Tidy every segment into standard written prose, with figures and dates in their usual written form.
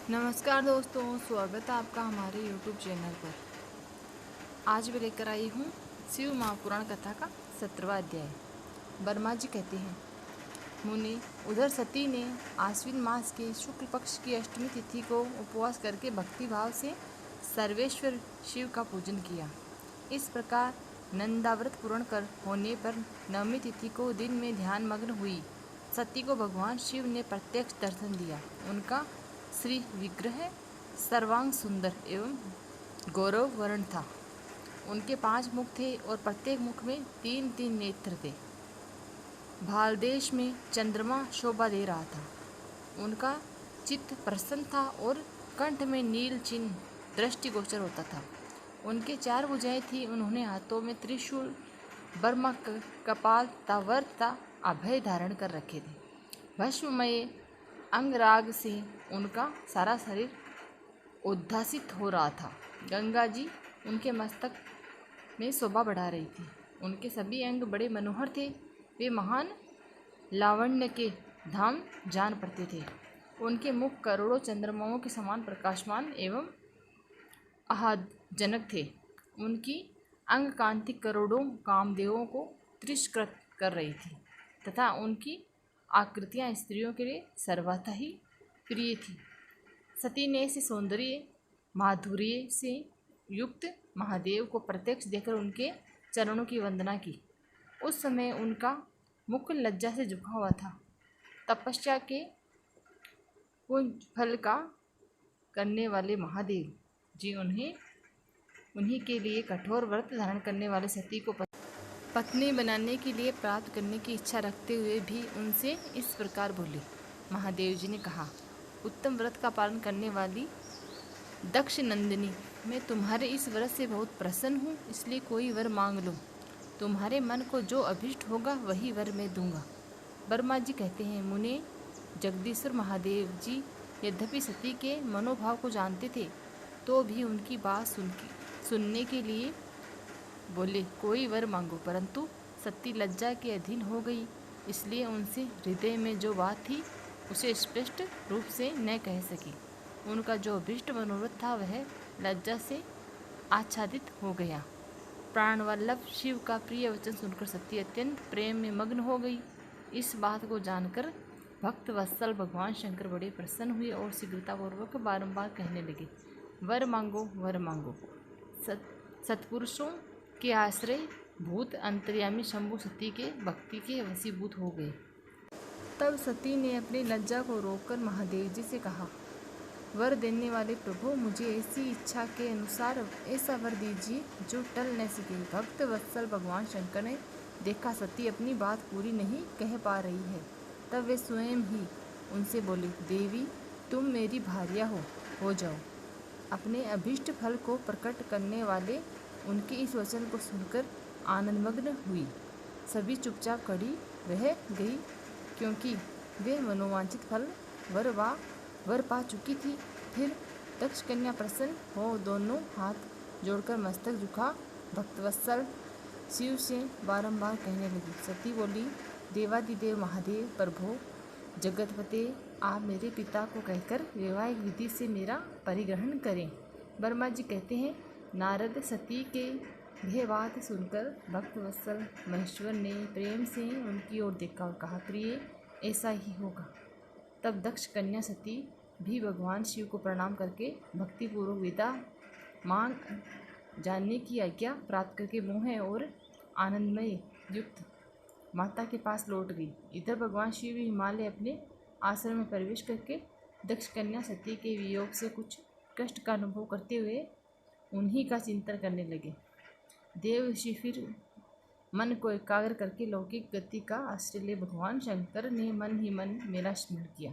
नमस्कार दोस्तों, स्वागत है आपका हमारे YouTube चैनल पर। आज मैं लेकर आई हूँ शिव महापुराण कथा का 17वां अध्याय। ब्रह्मा जी कहते हैं, मुनि, उधर सती ने आश्विन मास के शुक्ल पक्ष की अष्टमी तिथि को उपवास करके भक्ति भाव से सर्वेश्वर शिव का पूजन किया। इस प्रकार नंदाव्रत पूर्ण कर होने पर नवमी तिथि को दिन में ध्यान मग्न हुई। सती को भगवान शिव ने प्रत्यक्ष दर्शन दिया। उनका श्री विग्रह सर्वांग सुंदर एवं गौरव वर्ण था। उनके 5 मुख थे और प्रत्येक मुख में 3-3 नेत्र थे। भालदेश में चंद्रमा शोभा दे रहा था। उनका चित्त प्रसन्न था और कंठ में नील चिन्ह दृष्टिगोचर होता था। उनके 4 भुजाएं थी। उन्होंने हाथों में त्रिशूल, ब्रह्मा कपाल तथा अभय धारण कर रखे थे। भस्ममय अंगराग से उनका सारा शरीर उद्भासित हो रहा था। गंगा जी उनके मस्तक में शोभा बढ़ा रही थी। उनके सभी अंग बड़े मनोहर थे। वे महान लावण्य के धाम जान पड़ते थे। उनके मुख करोड़ों चंद्रमाओं के समान प्रकाशमान एवं आह्लादजनक थे। उनकी अंग कांति करोड़ों कामदेवों को तिरस्कृत कर रही थी तथा उनकी आकृतियां स्त्रियों के लिए सर्वथा ही प्रिय थी। सती ने ऐसे सौंदर्य माधुर्य से युक्त महादेव को प्रत्यक्ष देखकर उनके चरणों की वंदना की। उस समय उनका मुख लज्जा से झुका हुआ था। तपस्या के कुंज फल का करने वाले महादेव जी उन्हीं के लिए कठोर व्रत धारण करने वाले सती को पत्नी बनाने के लिए प्राप्त करने की इच्छा रखते हुए भी उनसे इस प्रकार बोले। महादेव जी ने कहा, उत्तम व्रत का पालन करने वाली दक्ष नंदिनी, मैं तुम्हारे इस व्रत से बहुत प्रसन्न हूँ, इसलिए कोई वर मांग लो। तुम्हारे मन को जो अभिष्ट होगा वही वर मैं दूंगा। ब्रह्मा जी कहते हैं, मुने, जगदीश्वर महादेव जी यद्यपि सती के मनोभाव को जानते थे तो भी उनकी बात सुनने के लिए बोले, कोई वर मांगो। परंतु सती लज्जा के अधीन हो गई, इसलिए उनसे हृदय में जो बात थी उसे स्पष्ट रूप से न कह सकी। उनका जो अभिष्ट मनोरथ था वह लज्जा से आच्छादित हो गया। प्राणवल्लभ शिव का प्रिय वचन सुनकर सती अत्यंत प्रेम में मग्न हो गई। इस बात को जानकर भक्त वत्सल भगवान शंकर बड़े प्रसन्न हुए और शीघ्रतापूर्वक बारंबार कहने लगे, वर मांगो, वर मांगो। सत्पुरुषों के आश्रय भूत अंतर्यामी शंभु सती के भक्ति के वशीभूत हो गए। तब सती ने अपनी लज्जा को रोककर महादेव जी से कहा, वर देने वाले प्रभु, मुझे ऐसी इच्छा के अनुसार ऐसा वर दीजिए जो टल न सके। भक्त वत्सल भगवान शंकर ने देखा सती अपनी बात पूरी नहीं कह पा रही है। तब वे स्वयं ही उनसे बोले, देवी, तुम मेरी भार्या हो जाओ। अपने अभीष्ट फल को प्रकट करने वाले उनके इस वचन को सुनकर आनंदमग्न हुई। सभी चुपचाप खड़ी रह गई, क्योंकि वे मनोवांछित फल वर पा चुकी थी। फिर दक्ष कन्या प्रसन्न हो दोनों हाथ जोड़कर मस्तक झुका भक्तवत्सल शिव से बारंबार कहने लगी। सती बोली, देवादिदेव महादेव प्रभो जगतपते, आप मेरे पिता को कहकर वैवाहिक विधि से मेरा परिग्रहण करें। ब्रह्मा जी कहते हैं, नारद सती के यह बात सुनकर भक्तवत्सल महेश्वर ने प्रेम से उनकी ओर देखा और कहा, प्रिय, ऐसा ही होगा। तब दक्ष कन्या सती भी भगवान शिव को प्रणाम करके भक्तिपूर्वक विदा मांग जानने की आज्ञा प्राप्त करके मोह और आनंदमय युक्त माता के पास लौट गई। इधर भगवान शिव हिमालय अपने आश्रम में प्रवेश करके दक्ष कन्या सती के वियोग से कुछ कष्ट का अनुभव करते हुए उन्हीं का चिंतन करने लगे। देव ऋषि फिर मन को एकाग्र करके लौकिक गति का आश्रय ले भगवान शंकर ने मन ही मन मेरा स्मरण किया।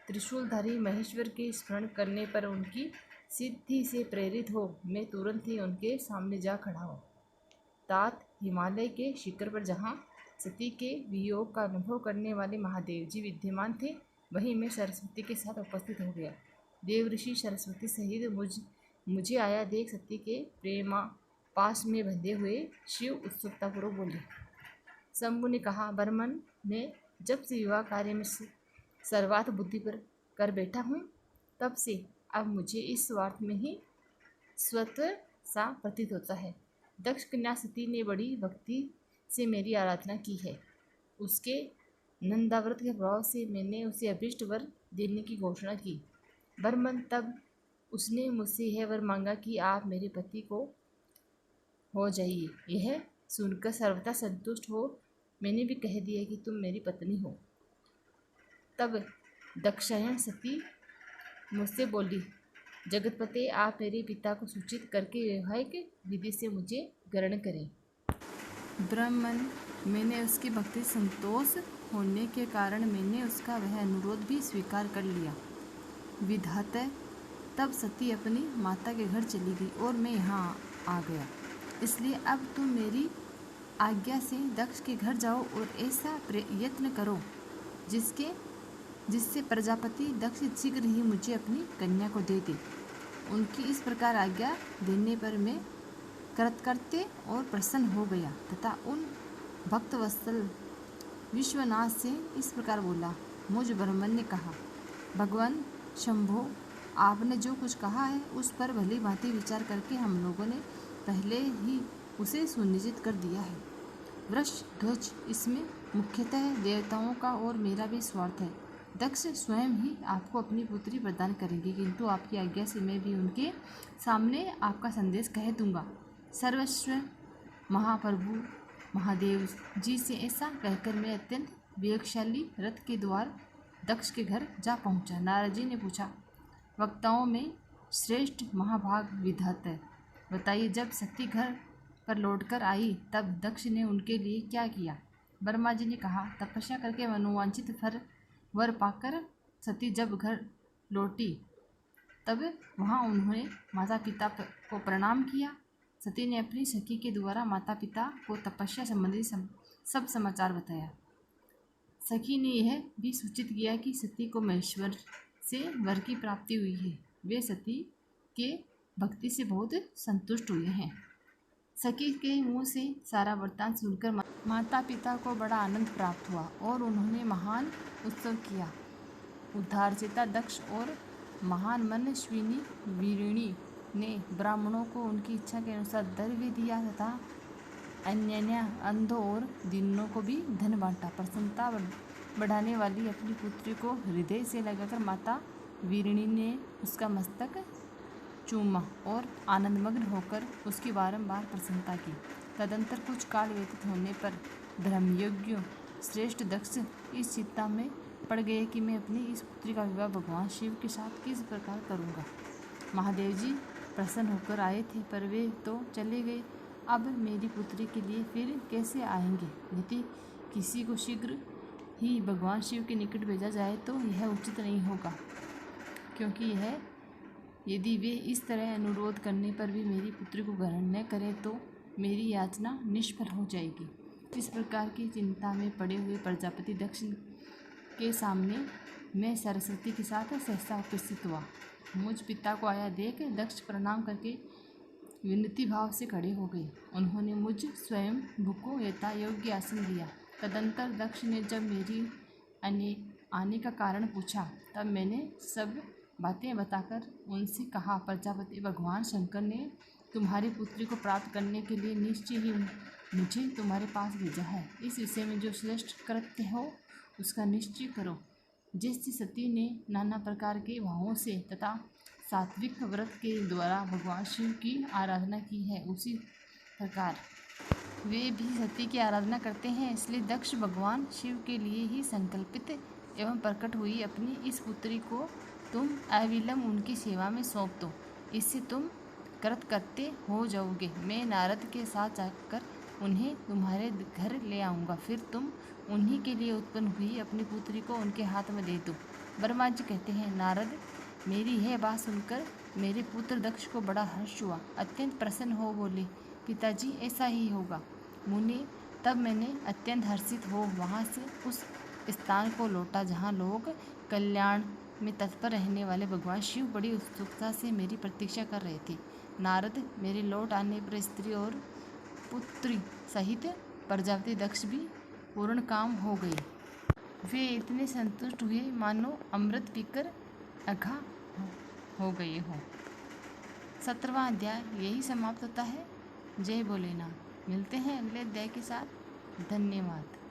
त्रिशूलधारी महेश्वर के स्मरण करने पर उनकी सिद्धि से प्रेरित हो मैं तुरंत ही उनके सामने जा खड़ा हुआ। तात हिमालय के शिखर पर जहाँ सती के वियोग का अनुभव करने वाले महादेव जी विद्यमान थे, वहीं मैं सरस्वती के साथ उपस्थित हो गया। देव ऋषि सरस्वती सहित मुझे आया देख सती के प्रेमा पास में बंधे हुए शिव उत्सुकतापूर्वक बोले। शंभु ने कहा, बर्मन, मैं जब से विवाह कार्य में सर्वार्थ बुद्धि पर कर बैठा हूँ, तब से अब मुझे इस स्वार्थ में ही स्वतः सा प्रतीत होता है। दक्ष कन्या सती ने बड़ी भक्ति से मेरी आराधना की है। उसके नंदाव्रत के प्रभाव से मैंने उसे अभीष्ट वर देने की घोषणा की। बरमन तब उसने मुझसे यह वर मांगा कि आप मेरे पति को हो जाइए। यह सुनकर सर्वथा संतुष्ट हो मैंने भी कह दिया कि तुम मेरी पत्नी हो। तब दक्षायण सती मुझसे बोली, जगतपते आप मेरे पिता को सूचित करके वैवाहिक विधि से मुझे ग्रहण करें। ब्राह्मण, मैंने उसकी भक्ति संतोष होने के कारण मैंने उसका वह अनुरोध भी स्वीकार कर लिया। विधाता, तब सती अपनी माता के घर चली गई और मैं यहाँ आ गया। इसलिए अब तुम मेरी आज्ञा से दक्ष के घर जाओ और ऐसा प्रयत्न करो जिससे प्रजापति दक्ष शीघ्र ही मुझे अपनी कन्या को दे दे। उनकी इस प्रकार आज्ञा देने पर मैं कृतकृत्य और प्रसन्न हो गया तथा उन भक्तवत्सल विश्वनाथ से इस प्रकार बोला। मुझ ब्राह्मण ने कहा, भगवान शंभो, आपने जो कुछ कहा है उस पर भली भांति विचार करके हम लोगों ने पहले ही उसे सुनिश्चित कर दिया है। वृषध्वज, इसमें मुख्यतः देवताओं का और मेरा भी स्वार्थ है। दक्ष स्वयं ही आपको अपनी पुत्री प्रदान करेंगे, किंतु आपकी आज्ञा से मैं भी उनके सामने आपका संदेश कह दूंगा। सर्वस्व महाप्रभु महादेव जी से ऐसा कहकर मैं अत्यंत विवेकशाली रथ के द्वार दक्ष के घर जा पहुंचा। नारद जी ने पूछा, वक्ताओं में श्रेष्ठ महाभाग विधाता, बताइए, जब सती घर पर लौटकर आई तब दक्ष ने उनके लिए क्या किया? ब्रह्मा जी ने कहा, तपस्या करके मनोवांछित वर पाकर सती जब घर लौटी तब वहाँ उन्होंने माता पिता को प्रणाम किया। सती ने अपनी सखी के द्वारा माता पिता को तपस्या संबंधी सब समाचार बताया। सखी ने यह भी सूचित किया कि सती को महेश्वर से वर की प्राप्ति हुई है। वे सती के भक्ति से बहुत संतुष्ट हुए हैं। सखी के मुँह से सारा वृत्तांत सुनकर माता पिता को बड़ा आनंद प्राप्त हुआ और उन्होंने महान उत्सव किया। उद्धारचेता दक्ष और महान मनस्विनी वीरिणी ने ब्राह्मणों को उनकी इच्छा के अनुसार द्रव्य दिया तथा अन्य अंधों और दीनों को भी धन बांटा। प्रसन्नता बढ़ाने वाली अपनी पुत्री को हृदय से लगाकर माता वीरिणी ने उसका मस्तक चूमा और आनंदमग्न होकर उसकी बारंबार प्रशंसा की। तदंतर कुछ काल व्यतीत होने पर ब्रह्मयोग्य श्रेष्ठ दक्ष इस चिंता में पड़ गए कि मैं अपनी इस पुत्री का विवाह भगवान शिव के साथ किस प्रकार करूँगा। महादेव जी प्रसन्न होकर आए थे, पर वे तो चले गए। अब मेरी पुत्री के लिए फिर कैसे आएंगे? यदि किसी को शीघ्र ही भगवान शिव के निकट भेजा जाए तो यह उचित नहीं होगा, क्योंकि यदि वे इस तरह अनुरोध करने पर भी मेरी पुत्री को ग्रहण न करें तो मेरी याचना निष्फल हो जाएगी। इस प्रकार की चिंता में पड़े हुए प्रजापति दक्ष के सामने मैं सरस्वती के साथ सहसा उपस्थित हुआ। मुझ पिता को आया देख दक्ष प्रणाम करके विनती भाव से खड़े हो गए। उन्होंने मुझ स्वयं भूको यथा योग्य आसन दिया। तदंतर दक्ष ने जब मेरी आने का कारण पूछा तब मैंने सब बातें बताकर उनसे कहा, प्रजापति भगवान शंकर ने तुम्हारी पुत्री को प्राप्त करने के लिए निश्चय ही मुझे तुम्हारे पास भेजा है। इस विषय में जो श्रेष्ठ कृत्य हो उसका निश्चय करो। जैसे सती ने नाना प्रकार के भावों से तथा सात्विक व्रत के द्वारा भगवान शिव की आराधना की है, उसी प्रकार वे भी सती की आराधना करते हैं। इसलिए दक्ष भगवान शिव के लिए ही संकल्पित एवं प्रकट हुई अपनी इस पुत्री को तुम अविलंब उनकी सेवा में सौंप दो, इससे तुम कृतकृत्य हो जाओगे। मैं नारद के साथ जाकर उन्हें तुम्हारे घर ले आऊँगा, फिर तुम उन्हीं के लिए उत्पन्न हुई अपनी पुत्री को उनके हाथ में दे दो। ब्रह्मा जी कहते हैं, नारद, मेरी यह बात सुनकर मेरे पुत्र दक्ष को बड़ा हर्ष हुआ। अत्यंत प्रसन्न हो बोले, पिताजी ऐसा ही होगा। मुनि, तब मैंने अत्यंत हर्षित हो वहाँ से उस स्थान को लौटा जहाँ लोग कल्याण में तत्पर रहने वाले भगवान शिव बड़ी उत्सुकता से मेरी प्रतीक्षा कर रहे थे। नारद, मेरे लौट आने पर स्त्री और पुत्री सहित प्रजापति दक्ष भी पूर्ण काम हो गए। वे इतने संतुष्ट हुए मानो अमृत पीकर अघा हो गए हों। 17वां अध्याय यही समाप्त होता है। जय भोलेनाथ। मिलते हैं अगले अध्याय के साथ। धन्यवाद।